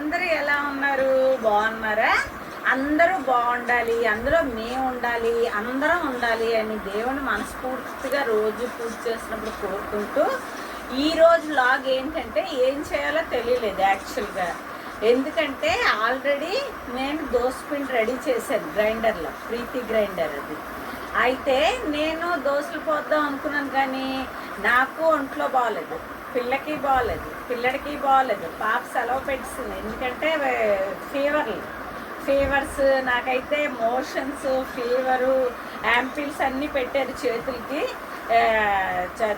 అందరూ ఎలా ఉన్నారు? బాగున్నారా? అందరూ బాగుండాలి, అందులో మేము ఉండాలి, అందరం ఉండాలి అని దేవుని మనస్ఫూర్తిగా రోజు పూజ చేసినప్పుడు కోరుకుంటూ ఈరోజు లాగ్ ఏంటంటే ఏం చేయాలో తెలియలేదు యాక్చువల్గా. ఎందుకంటే ఆల్రెడీ నేను దోసపిండి రెడీ చేశాను గ్రైండర్లో, ప్రీతి గ్రైండర్ అది. అయితే నేను దోశలు పోద్దాం అనుకున్నాను, కానీ నాకు ఒంట్లో బాగోలేదు, పిల్లకి బాగోలేదు, పిల్లడికి బాగోలేదు, పాప సెలవు పెట్టింది ఎందుకంటే ఫీవర్స్, నాకైతే మోషన్స్, ఫీవరు, యాంపిల్స్ అన్నీ పెట్టారు చేతులకి.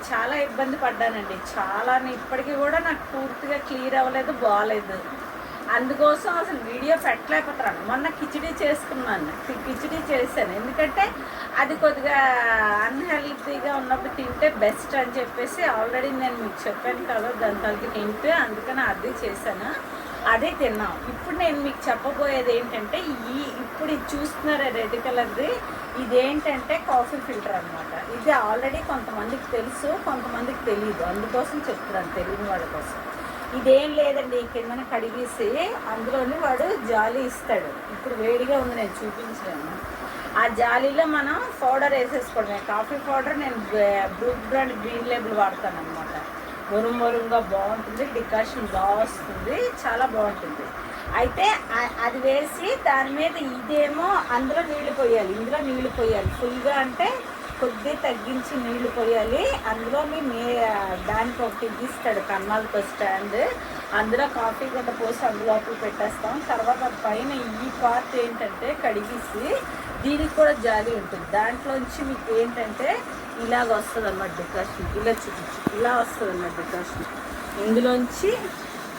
చాలా ఇబ్బంది పడ్డానండి, చాలా. ఇప్పటికీ కూడా నాకు పూర్తిగా క్లియర్ అవ్వలేదు, బాగోలేదు. అందుకోసం అసలు వీడియో పెట్టలేకపోతున్నాను. మొన్న కిచిడీ చేసుకున్నాను, కిచిడీ చేశాను, ఎందుకంటే అది కొద్దిగా అన్హెల్తీగా ఉన్నప్పుడు తింటే బెస్ట్ అని చెప్పేసి ఆల్రెడీ నేను మీకు చెప్పాను కదా దాని తలకి హింట్, అందుకని అది చేశాను, అదే తిన్నాం. ఇప్పుడు నేను మీకు చెప్పబోయేది ఏంటంటే ఇప్పుడు ఇది చూస్తున్నారా రెడ్ కలర్ది, ఇదేంటంటే కాఫీ ఫిల్టర్ అనమాట. ఇది ఆల్రెడీ కొంతమందికి తెలుసు, కొంతమందికి తెలియదు, అందుకోసం చెప్తున్నాను తెలియని వాళ్ళ కోసం. ఇదేం లేదండి, కిందన కడిగేసి అందులోని వాడు జాలి ఇస్తాడు. ఇప్పుడు వేడిగా ఉంది, నేను చూపించలేను. ఆ జాలీలో మనం పౌడర్ వేసేసుకోవడమే, కాఫీ పౌడర్. నేను బ్రూక్ బ్రాండ్ గ్రీన్ లేబుల్ వాడతాను అనమాట. మొరుగా బాగుంటుంది, డికాషన్ బాగా వస్తుంది, చాలా బాగుంటుంది. అయితే అది వేసి దాని మీద ఇదేమో అందులో నీళ్లు పోయాలి, ఇందులో నీళ్లు పోయాలి ఫుల్గా, అంటే కొద్ది తగ్గించి నీళ్లు పోయాలి. అందులో దానికి ఒకటి ఇస్తాడు కన్నాలతో స్టాండ్, అందులో కాఫీ గడ్డ పోసి అందులోకి పెట్టేస్తాం. తర్వాత పైన ఈ పార్ట్ ఏంటంటే కడిగేసి దీనికి కూడా జాలి ఉంటుంది, దాంట్లోంచి మీకు ఏంటంటే ఇలాగ వస్తుంది అన్నమాట డికాషన్. ఇలా చూపించు, ఇలా వస్తుంది అన్నమాట డికాషన్, ఇందులోంచి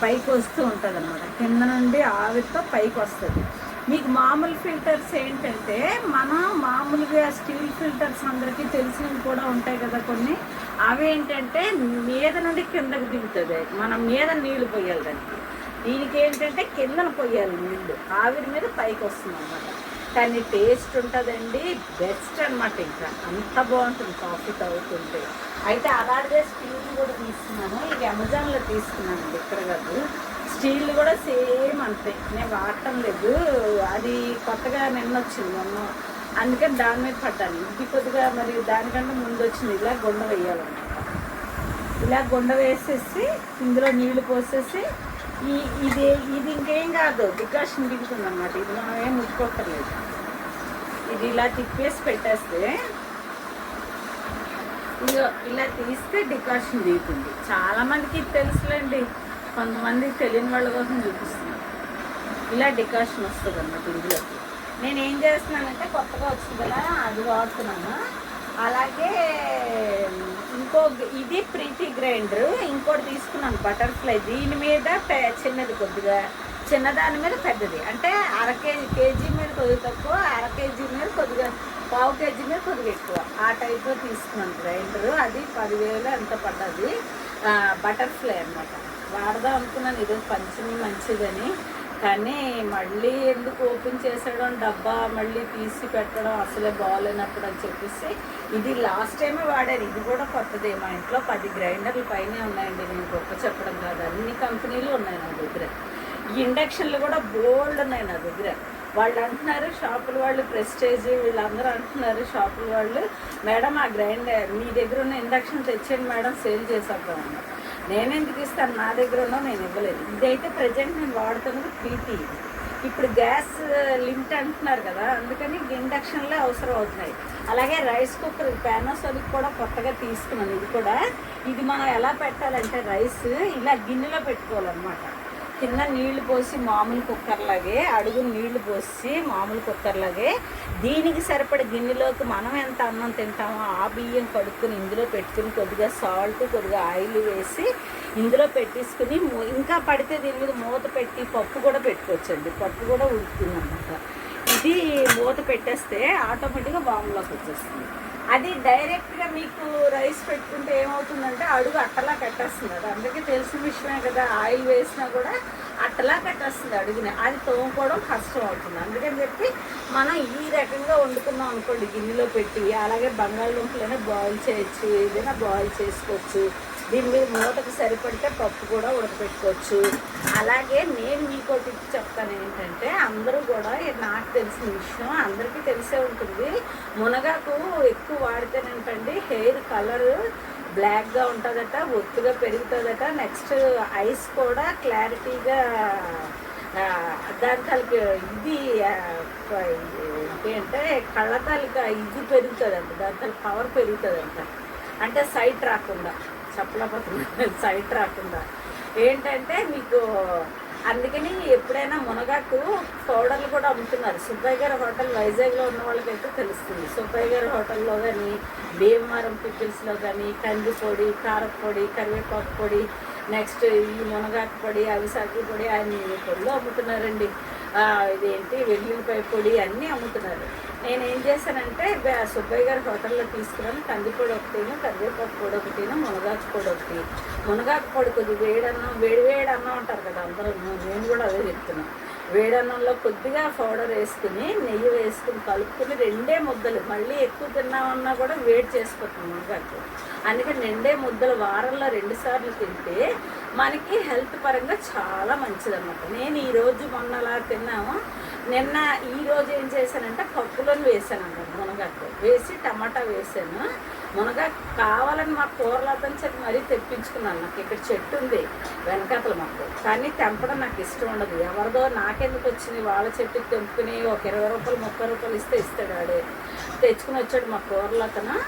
పైకి వస్తూ ఉంటుంది అన్నమాట, కింద నుండి ఆవిరితో పైకి వస్తుంది. మీకు మామూలు ఫిల్టర్స్ ఏంటంటే మనం మామూలుగా స్టీల్ ఫిల్టర్స్ అందరికీ తెలిసినవి కూడా ఉంటాయి కదా కొన్ని, అవి ఏంటంటే మీద నుండి కిందకి దిగుతుంది, మనం మీద నీళ్లు పోయాలి దానికి. దీనికి ఏంటంటే కిందన పోయాలి నీళ్ళు, ఆవిరి మీద పైకి వస్తుంది అన్నమాట. కానీ టేస్ట్ ఉంటుందండి, బెస్ట్ అనమాట, ఇంకా అంత బాగుంటుంది కాఫీ తాగుతుంటే. అయితే అలాగే స్టీల్ కూడా తీసుకున్నాను, ఇది అమెజాన్లో తీసుకున్నానండి, ఇక్కడ కాదు. స్టీల్ కూడా సేమ్ అంతే, నేను వాడటం లేదు, అది కొత్తగా నిన్న వచ్చింది మొన్న, అందుకని దాని మీద పడ్డాను. ఇది కొద్దిగా మరి దానికంటే ముందు వచ్చింది. ఇలా గుండ వేయాలన్నమాట, ఇలా గుండ వేసేసి ఇందులో నీళ్లు పోసేసి ఇది ఇంకేం కాదు, డికాషన్ దిగుతుంది అన్నమాట. ఇది మనం ఏం ముట్టుకోకర్లేదు, ఇది ఇలా తిప్పేసి పెట్టేస్తే ఇలా తీస్తే డికాషన్ దిగుతుంది. చాలామందికి తెలుసులేండి, కొంతమందికి తెలియని వాళ్ళ కోసం చూపిస్తున్నాను. ఇలా డికాషన్ వస్తుంది అన్నమాట ఇందులోకి. నేను ఏం చేస్తున్నానంటే కొత్తగా వచ్చింది కదా అది వాడుతున్నాను. అలాగే ఇది ప్రీతి గ్రైండర్, ఇంకోటి తీసుకున్నాను బటర్ఫ్లై. దీని మీద చిన్నది, కొద్దిగా చిన్నదాని మీద పెద్దది, అంటే కేజీ మీద కొద్దిగా తక్కువ, కేజీ మీద కొద్దిగా, పావు కేజీ మీద కొద్దిగా ఎక్కువ, ఆ టైప్లో తీసుకున్నాను గ్రైండర్. అది 10,000 ఎంత పడ్డది, బటర్ఫ్లై అనమాట. వాడదాం అనుకున్నాను ఈరోజు పంచమి మంచిదని, కానీ మళ్ళీ ఎందుకు ఓపెన్ చేసేయడం, డబ్బా మళ్ళీ తీసి పెట్టడం అసలే బాగాలేనప్పుడు అని చెప్పేసి ఇది లాస్ట్ టైమే వాడాను. ఇది కూడా కొత్తదే, మా ఇంట్లో 10 గ్రైండర్లు పైనే ఉన్నాయండి. నేను గొప్ప చెప్పడం కాదు, అన్ని కంపెనీలు ఉన్నాయి నా దగ్గర. ఇండక్షన్లు కూడా బోల్డ్ ఉన్నాయి నా దగ్గర. వాళ్ళు అంటున్నారు షాపుల వాళ్ళు, ప్రెస్టేజ్ వీళ్ళందరూ అంటున్నారు షాపుల వాళ్ళు, మేడం ఆ గ్రైండర్ మీ దగ్గర ఉన్న ఇండక్షన్ తెచ్చేయండి మేడం, సేల్ చేసేద్దాం అన్నారు. నేను ఎందుకు ఇస్తాను, నా దగ్గర ఉన్నా నేను ఇవ్వలేదు. ఇదైతే ప్రజెంట్ నేను వాడుతున్నది ప్రీతి. ఇప్పుడు గ్యాస్ లిమిట్ అంటున్నారు కదా, అందుకని ఇండక్షన్లే అవసరం అవుతున్నాయి. అలాగే రైస్ కుక్కర్, పానాసోనిక్ కూడా కొత్తగా తీసుకున్నాను. ఇది మనం ఎలా పెట్టాలంటే రైస్ ఇలా గిన్నెలో పెట్టుకోవాలన్నమాట. కింద నీళ్లు పోసి మామూలు కుక్కర్లాగే, అడుగు నీళ్లు పోసి మామూలు కుక్కర్లాగే, దీనికి సరిపడే గిన్నెలోకి మనం ఎంత అన్నం తింటామో ఆ బియ్యం కడుక్కుని ఇందులో పెట్టుకుని కొద్దిగా సాల్ట్, కొద్దిగా ఆయిల్ వేసి ఇందులో పెట్టేసుకుని, ఇంకా పడితే దీని మీద మూత పెట్టి పప్పు కూడా పెట్టుకోవచ్చండి, పప్పు కూడా ఉడుకుతుంది అన్నమాట. ఇది మూత పెట్టేస్తే ఆటోమేటిక్గా బాంబులోకి వచ్చేస్తుంది. అది డైరెక్ట్గా మీకు రైస్ పెట్టుకుంటే ఏమవుతుందంటే అడుగు అట్టలా కట్టేస్తుంది. అది అందరికీ తెలిసిన విషయమే కదా, ఆయిల్ వేసినా కూడా అట్టలా కట్టేస్తుంది అడుగుని, అది తోముకోవడం కష్టం అవుతుంది. అందుకని చెప్పి మనం ఈ రకంగా వండుకున్నాం అనుకోండి గిన్నెలో పెట్టి, అలాగే బంగాళదుంపలైనా బాయిల్ చేయొచ్చు, ఏదైనా బాయిల్ చేసుకోవచ్చు. దీని మీద మూతకు సరిపడితే పప్పు కూడా ఉడకపెట్టుకోవచ్చు. అలాగే నేను మీకు టిప్ చెప్తాను ఏంటంటే, అందరూ కూడా నాకు తెలిసిన విషయం అందరికీ తెలిసే ఉంటుంది, మునగాకు ఎక్కువ వాడితేనేంటండి హెయిర్ కలర్ బ్లాక్గా ఉంటుందట, ఒత్తుగా పెరుగుతుందట. నెక్స్ట్ ఐస్ కూడా క్లారిటీగా దాని తాలూకు ఇది ఏంటంటే కళ్ళ తాలూకా ఇది పెరుగుతుందంట, దాని తాలూకు పవర్ పెరుగుతుందంట. అంటే సైట్ రాకుండా, చెప్పలేకపోతున్నాను, సైట్ రాకుండా ఏంటంటే మీకు. అందుకని ఎప్పుడైనా మునగాకు పౌడర్లు కూడా అమ్ముతున్నారు. సుబ్బయ్య గారి హోటల్ వైజాగ్లో ఉన్న వాళ్ళకైతే తెలుస్తుంది. సుబ్బయ్య గారి హోటల్లో కానీ, భీమవరం పికిల్స్లో కానీ కంది పొడి, కారపొడి, కరివేపాకు పొడి, నెక్స్ట్ ఈ మునగాకు పొడి, అవిసాకి పొడి, అన్ని పొడిలో అమ్ముతున్నారండి. ఇదేంటి వెల్లుల్లిపాయ పొడి అన్నీ అమ్ముతున్నారు. నేను ఏం చేశానంటే సుబ్బయ్య గారి హోటల్లో తీసుకున్నాను. కందిపొడి ఒకటిను, కరివేపాకు పొడి ఒకటిను, మునగాకు పొడి ఒకటి. మునగాకు పొడి కొద్దిగా వేడన్నం, వేడి అన్నం అంటారు కదా అందరూ, నేను కూడా అదే చెప్తున్నాను. వేడన్నంలో కొద్దిగా పౌడర్ వేసుకుని, నెయ్యి వేసుకుని కలుపుకుని 2 ముద్దలు, మళ్ళీ ఎక్కువ తిన్నామన్నా కూడా వేడి చేసుకుంటుంది మునగాకు. అందుకని 2 ముద్దలు వారంలో 2 సార్లు తింటే మనకి హెల్త్ పరంగా చాలా మంచిదన్నమాట. నేను ఈరోజు మొన్న అలా తిన్నాము. ఈరోజు ఏం చేశానంటే పప్పులను వేసాను అన్నమాట. మునగాకు వేసి టమాటా వేసాను. మునగాకు కావాలని మా కూరలు అతని చెప్పి మరీ తెప్పించుకున్నాను. నాకు ఇక్కడ చెట్టు ఉంది వెనకాతలు మాకు, కానీ తెంపడం నాకు ఇష్టం ఉండదు. ఎవరిదో నాకెందుకు వచ్చింది, వాళ్ళ చెట్టుకి తెంపుకుని ఒక 20 రూపాయలు 30 రూపాయలు ఇస్తాడు. ఆడే తెచ్చుకుని వచ్చాడు మా కూరలు అతను.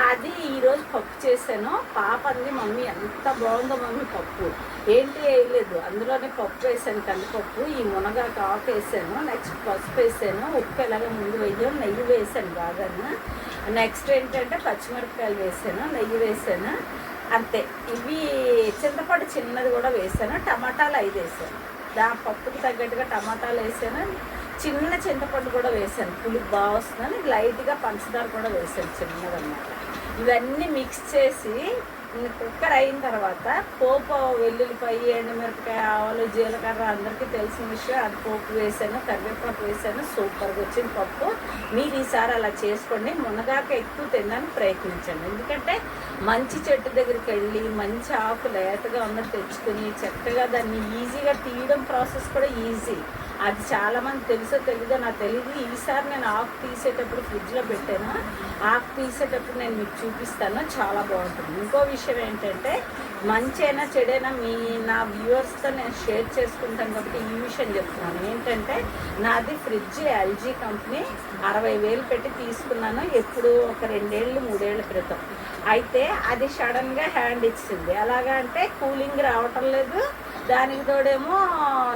అది ఈరోజు పప్పు చేశాను. పాప అంది, మమ్మీ ఎంత బాగుందో మమ్మీ పప్పు, ఏంటి వేయలేదు, అందులోనే పప్పు వేసాను, కందిపప్పు, ఈ మునగాకు ఆకు వేసాను, నెక్స్ట్ పసుపు వేసాను, ఉప్పు ఎలాగ ముందు వేయడం, నెయ్యి వేసాను బాగాను. నెక్స్ట్ ఏంటంటే పచ్చిమిరపకాయలు వేసాను, నెయ్యి వేసాను, అంతే. ఇవి చింతపండు చిన్నది కూడా వేసాను, టమాటాలు 5 వేసాను. పప్పుకి తగ్గట్టుగా టమాటాలు వేసాను, చిన్న చింతపండు కూడా వేసాను, పులుపు బాగా వస్తుందని. లైట్గా పంచదార కూడా వేసాను చిన్నదన్నమాట. ఇవన్నీ మిక్స్ చేసి కుక్కర్ అయిన తర్వాత పోపు, వెల్లుల్లిపాయ, ఎండుమిరపకాయ, ఆవాలు, జీలకర్ర అందరికీ తెలిసిన విషయం, అది పోపు వేసాను, కరివేపాకు వేసాను. సూపర్గా వచ్చింది పప్పు. మీరు ఈసారి అలా చేసుకోండి. మునగాకు ఎక్కువ తినడానికి ప్రయత్నించండి. ఎందుకంటే మంచి చెట్టు దగ్గరికి వెళ్ళి మంచి ఆకు లేతగా ఉన్నది తెచ్చుకొని చక్కగా దాన్ని ఈజీగా తీయడం ప్రాసెస్ కూడా ఈజీ. అది చాలామంది తెలుసో తెలీదో నాకు తెలియదు. ఈసారి నేను ఆకు తీసేటప్పుడు ఫ్రిడ్జ్లో పెట్టాను. ఆకు తీసేటప్పుడు నేను మీకు చూపిస్తాను, చాలా బాగుంటుంది. ఇంకో విషయం ఏంటంటే, మంచి అయినా చెడైనా నా వ్యూవర్స్తో నేను షేర్ చేసుకుంటాను కాబట్టి ఈ విషయం చెప్తున్నాను. ఏంటంటే నాది ఫ్రిడ్జ్ ఎల్జీ కంపెనీ 60,000 పెట్టి తీసుకున్నాను. ఎప్పుడు ఒక 2 ఏళ్ళు 3 ఏళ్ళ క్రితం. అయితే అది సడన్గా హ్యాండ్ ఇచ్చింది. ఎలాగా అంటే కూలింగ్ రావటం లేదు, దానికి తోడేమో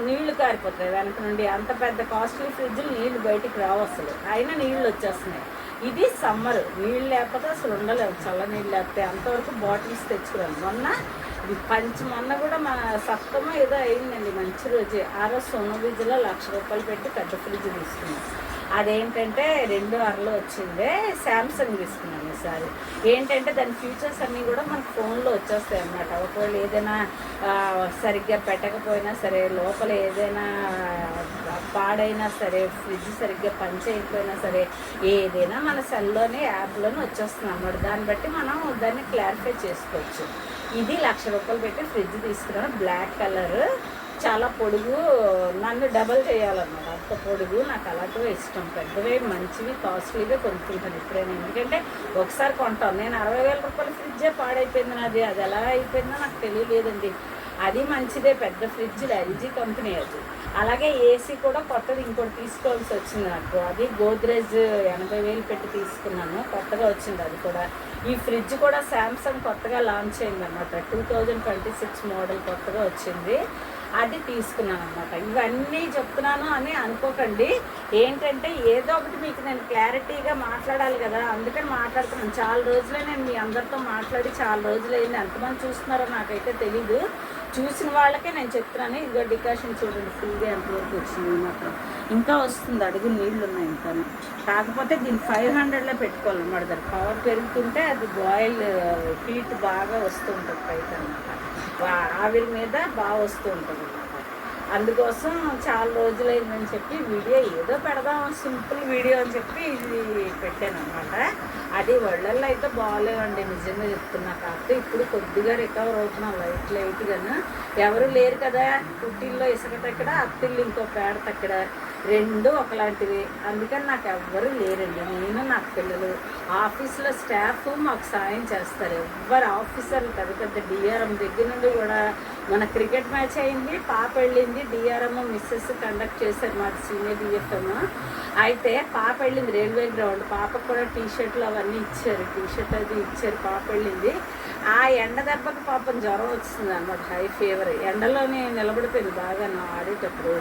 నీళ్లు కారిపోతాయి వెనక నుండి. అంత పెద్ద కాస్ట్లీ ఫ్రిడ్జ్లు నీళ్లు బయటికి రావు అసలు, అయినా నీళ్ళు వచ్చేస్తున్నాయి. ఇది సమ్మర్, నీళ్ళు లేకపోతే అసలు ఉండలేము, చల్ల నీళ్ళు లేకపోతే. అంతవరకు బాటిల్స్ తెచ్చుకున్నాను. మొన్న కూడా మా సప్తమో ఏదో అయిందండి, మంచి రోజే. ఆ రోజు సోనోబీజ్లో 1,00,000 రూపాయలు పెట్టి పెద్ద ఫ్రిడ్జ్ తీసుకున్నాను. అదేంటంటే 2.6లో వచ్చింది. శాంసంగ్ తీసుకున్నాను ఈసారి. ఏంటంటే దాని ఫీచర్స్ అన్నీ కూడా మనకు ఫోన్లో వచ్చేస్తాయి అన్నమాట. ఒకవేళ ఏదైనా సరిగ్గా పెట్టకపోయినా సరే, లోపల ఏదైనా పాడైనా సరే, ఫ్రిడ్జ్ సరిగ్గా పనిచేయకపోయినా సరే, ఏదైనా మన సెల్లోనే యాప్లోనే వచ్చేస్తుంది అన్నమాట. దాన్ని బట్టి మనం దాన్ని క్లారిఫై చేసుకోవచ్చు. ఇది 1,00,000 రూపాయలు పెట్టి ఫ్రిడ్జ్ తీసుకున్నాను. బ్లాక్ కలర్, చాలా పొడుగు, నన్ను డబల్ చేయాలన్నమాట. అంత పొడుగు నాకు అలాంటివే ఇష్టం. పెద్దవే మంచివి కాస్ట్లీగా కొనుక్కుంటాను ఎప్పుడైనా. ఎందుకంటే ఒకసారి కొంటాను. నేను 60,000 రూపాయల ఫ్రిడ్జే పాడైపోయింది నాది. అది ఎలా అయిపోయిందో నాకు తెలియలేదండి. అది మంచిదే, పెద్ద ఫ్రిడ్జ్, ఎల్జీ కంపెనీ అది. అలాగే ఏసీ కూడా కొత్తది ఇంకోటి తీసుకోవాల్సి వచ్చింది నాకు. అది గోద్రేజ్ 80,000 పెట్టి తీసుకున్నాను, కొత్తగా వచ్చింది అది కూడా. ఈ ఫ్రిడ్జ్ కూడా శాంసంగ్ కొత్తగా లాంచ్ అయింది అన్నమాట. 2026 మోడల్ కొత్తగా వచ్చింది, అది తీసుకున్నాను అనమాట. ఇవన్నీ చెప్తున్నాను అని అనుకోకండి. ఏంటంటే ఏదో ఒకటి మీకు నేను క్లారిటీగా మాట్లాడాలి కదా, అందుకని మాట్లాడుతున్నాను. చాలా రోజులే నేను మీ అందరితో మాట్లాడి చాలా రోజులైంది. ఎంతమంది చూస్తున్నారో నాకైతే తెలీదు. చూసిన వాళ్ళకే నేను చెప్తున్నాను. ఇదిగో డికాషన్ చూడండి, ఫుల్గా ఎంతవరకు వచ్చింది. మాత్రం ఇంకా వస్తుంది, అడుగు నీళ్ళు ఉన్నాయి ఇంకా. కాకపోతే దీన్ని 500లో పెట్టుకోవాలన్నమాట. దాని పవర్ పెరుగుతుంటే అది బాయిల్ హీట్ బాగా వస్తూ ఉంటుంది పైకి అనమాట. ఆవిరి మీద బాగా వస్తూ ఉంటుంది అనమాట. అందుకోసం చాలా రోజులైందని చెప్పి వీడియో ఏదో పెడదాం సింపుల్ వీడియో అని చెప్పి ఇది పెట్టాను అనమాట. అది ఒళ్ళల్లో అయితే బాగాలేవండి, నిజంగా చెప్తున్నా. కాకపోతే ఇప్పుడు కొద్దిగా రికవర్ అవుతున్నాం లైట్గాను. ఎవరు లేరు కదా, పుట్టిల్లో ఇసుక తక్కడ, అత్తిళ్ళు ఇంకో పేడ తక్కడ, రెండు ఒకలాంటివి. అందుకని నాకు ఎవ్వరు లేరండి, నేను నాకు పిల్లలు. ఆఫీస్లో స్టాఫ్ మాకు సాయం చేస్తారు. ఎవ్వరు ఆఫీసర్లు పెద్ద పెద్ద డిఆర్ఎం దగ్గర నుండి కూడా. మన క్రికెట్ మ్యాచ్ అయింది, పాప వెళ్ళింది, డిఆర్ఎం మిస్సెస్ కండక్ట్ చేశారు మాది సీనియర్ డిఎఫ్ఎం. అయితే పాప వెళ్ళింది రైల్వే గ్రౌండ్, పాపకు కూడా టీషర్ట్లు అవన్నీ ఇచ్చారు, టీషర్ట్ అది ఇచ్చారు. పాప వెళ్ళింది. ఆ ఎండ దెబ్బకి పాపం జ్వరం వచ్చింది అనమాట, హై ఫీవర్. ఎండలోనే నిలబడిపోయింది బాగా నా ఆడేటప్పుడు.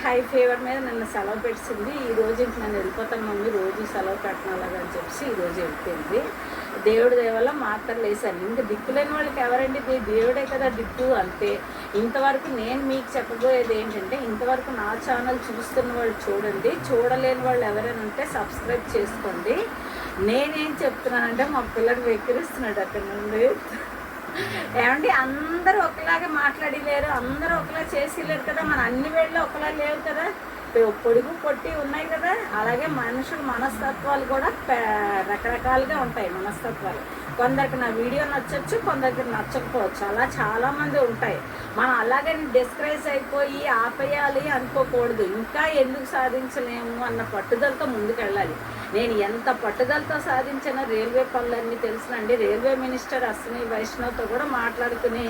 హై ఫీవర్ మీద నిన్న సెలవు పెట్టింది. ఈరోజు ఇంక నేను వెళ్ళిపోతాను మమ్మీ, రోజు సెలవు పెట్టినలాగని చెప్పి ఈరోజు వెళ్ళిపోయింది. దేవుడి దేవల్ల మాత్రలు వేశాను. ఇంక దిక్కులేని వాళ్ళకి ఎవరండి, దేవుడే కదా దిక్కు, అంతే. ఇంతవరకు నేను మీకు చెప్పబోయేది ఏంటంటే, ఇంతవరకు నా ఛానల్ చూస్తున్న వాళ్ళు చూడండి, చూడలేని వాళ్ళు ఎవరైనా ఉంటే సబ్స్క్రైబ్ చేసుకోండి. నేనేం చెప్తున్నానంటే, మా పిల్లడు వెక్కిరిస్తున్నాడు అక్కడ నుండి. ఏమండి, అందరూ ఒకలాగా మాట్లాడలేరు, అందరూ ఒకలా చేసేలేరు కదా, మన అన్ని వేళ్ళు ఒకలా లేవు కదా, పొడుగు పొట్టి ఉన్నాయి కదా. అలాగే మనుషుల మనస్తత్వాలు కూడా రకరకాలుగా ఉంటాయి మనస్తత్వాలు. కొందరికి నా వీడియో నచ్చచ్చు, కొందరికి నచ్చకపోవచ్చు, అలా చాలామంది ఉంటాయి. మనం అలాగని డిస్కరేజ్ అయిపోయి ఆపేయాలి అనుకోకూడదు. ఇంకా ఎందుకు సాధించలేము అన్న పట్టుదలతో ముందుకెళ్ళాలి. నేను ఎంత పట్టుదలతో సాధించిన రైల్వే పనులన్నీ తెలుసునండి. రైల్వే మినిస్టర్ అశ్విని వైష్ణవ్తో కూడా మాట్లాడుకుని,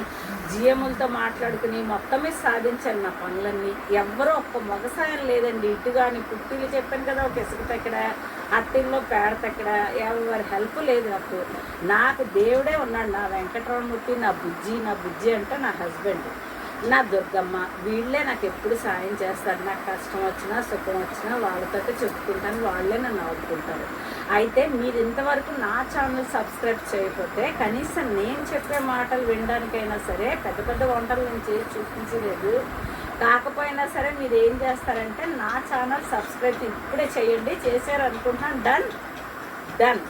జిఎంలతో మాట్లాడుకుని మొత్తమే సాధించాను నా పనులన్నీ. ఎవ్వరూ ఒక్క మగసాయం లేదండి. ఇటు కానీ పుట్టిలు చెప్పాను కదా, ఒక ఇసుక తక్కడ, అత్తిల్లో పేడ తక్కడ, ఎవరి హెల్ప్ లేదు నాకు దేవుడే ఉన్నాడు. నా వెంకటరమణమూర్తి, నా బుజ్జి అంటే నా హస్బెండ్, నా దుర్గమ్మ, వీళ్ళే నాకు ఎప్పుడు సాయం చేస్తారు. నాకు కష్టం వచ్చినా సుఖం వచ్చినా వాళ్ళతో చెప్పుకుంటాను, వాళ్ళే నన్ను ఆదుకుంటారు. అయితే మీరు ఇంతవరకు నా ఛానల్ సబ్స్క్రైబ్ చేయకపోతే కనీసం నేను చెప్పే మాటలు వినడానికైనా సరే, పెద్ద పెద్ద వంటలు నేను చేసి చూపించలేదు, కాకపోయినా సరే మీరు ఏం చేస్తారంటే నా ఛానల్ సబ్స్క్రైబ్ ఇప్పుడే చేయండి. చేశారనుకుంటున్నాను, డన్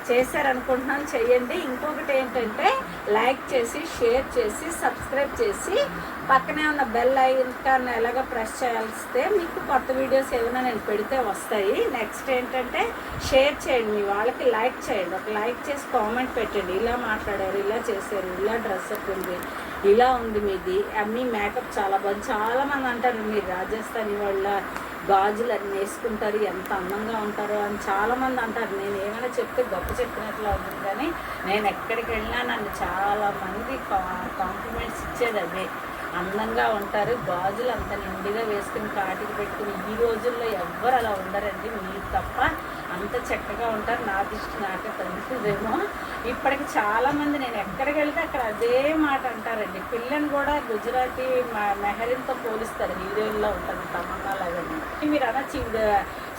చేశారనుకుంటున్నాను, చెయ్యండి. ఇంకొకటి ఏంటంటే, లైక్ చేసి, షేర్ చేసి, సబ్స్క్రైబ్ చేసి, పక్కనే ఉన్న బెల్ ఐకాన్ ఎలాగ ప్రెస్ చేయాల్స్తే మీకు కొత్త వీడియోస్ ఏమైనా నేను పెడితే వస్తాయి. నెక్స్ట్ ఏంటంటే, షేర్ చేయండి, మీ వాళ్ళకి లైక్ చేయండి. ఒక లైక్ చేసి కామెంట్ పెట్టండి, ఇలా మాట్లాడారు, ఇలా చేశారు, ఇలా డ్రెస్అప్ ఉంది, ఇలా ఉంది మీది, మీ మేకప్ చాలా బాగుంది. చాలామంది అంటారు మీరు రాజస్థానీ వాళ్ళ గాజులు అన్నీ వేసుకుంటారు, ఎంత అందంగా ఉంటారో అని చాలామంది అంటారు. నేను ఏమైనా చెప్తే గొప్ప చెప్పినట్లు అవుతుంది, కానీ నేను ఎక్కడికి వెళ్ళినా నన్ను చాలామంది కాంప్లిమెంట్స్ ఇచ్చేది అదే. అందంగా ఉంటారు, గాజులు అంత నిండుగా వేసుకుని కాటికి పెట్టుకుని. ఈ రోజుల్లో ఎవ్వరు అలా ఉండరండి, మీరు తప్ప అంత చక్కగా ఉంటారు. నా దృష్టి నాకే తగ్గుతుందేమో. ఇప్పటికి చాలామంది నేను ఎక్కడికి వెళ్తే అక్కడ అదే మాట అంటారండి. పిల్లని కూడా గుజరాతీ మెహరీన్తో పోలిస్తారు, హీరోయిన్లో ఉంటుంది తమన్నా లాగానే. మీరు అనొచ్చు,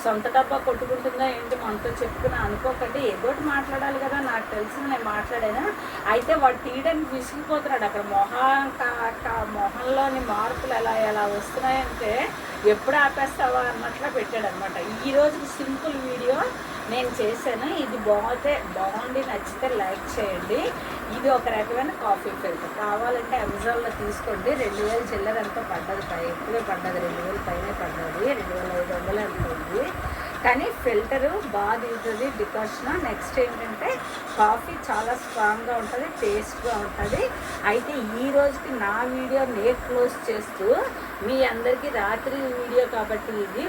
సొంత డబ్బా కొట్టుకుంటుందా ఏంటి మనతో చెప్పుకుని అనుకోకండి. ఏదోటి మాట్లాడాలి కదా, నాకు తెలిసింది నేను మాట్లాడాను. అయితే వాడు తీయడానికి విసిగిపోతున్నాడు. అక్కడ మొహంలోని మార్పులు ఎలా వస్తున్నాయంటే ఎప్పుడు ఆపేస్తావా అన్నట్లా పెట్టాడు అనమాట. ఈరోజు సింపుల్ వీడియో నేను చేశాను. ఇది బాగుండి నచ్చితే లైక్ చేయండి. ఇది ఒక రకమైన కాఫీ ఫిల్టర్. కావాలంటే అమెజాన్లో తీసుకోండి. 2000 చిల్లర ఎంతో పడ్డది, ఎక్కువే పడ్డది, 2000 పైనే పడ్డది, 2500 ఎంత ఉంది. కానీ ఫిల్టరు బాగా దిగుతుంది, డికాషన్. నెక్స్ట్ ఏంటంటే కాఫీ చాలా స్ట్రాంగ్గా ఉంటుంది, టేస్ట్గా ఉంటుంది. అయితే ఈ రోజుకి నా వీడియో నేను క్లోజ్ చేస్తూ మీ అందరికీ రాత్రి వీడియో కాబట్టి ఇది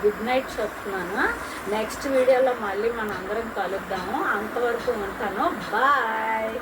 గుడ్ నైట్ చెప్తున్నాను. నెక్స్ట్ వీడియోలో మళ్ళీ మనం అందరం కలుద్దాము. అంతవరకు ఉంటాను, బాయ్.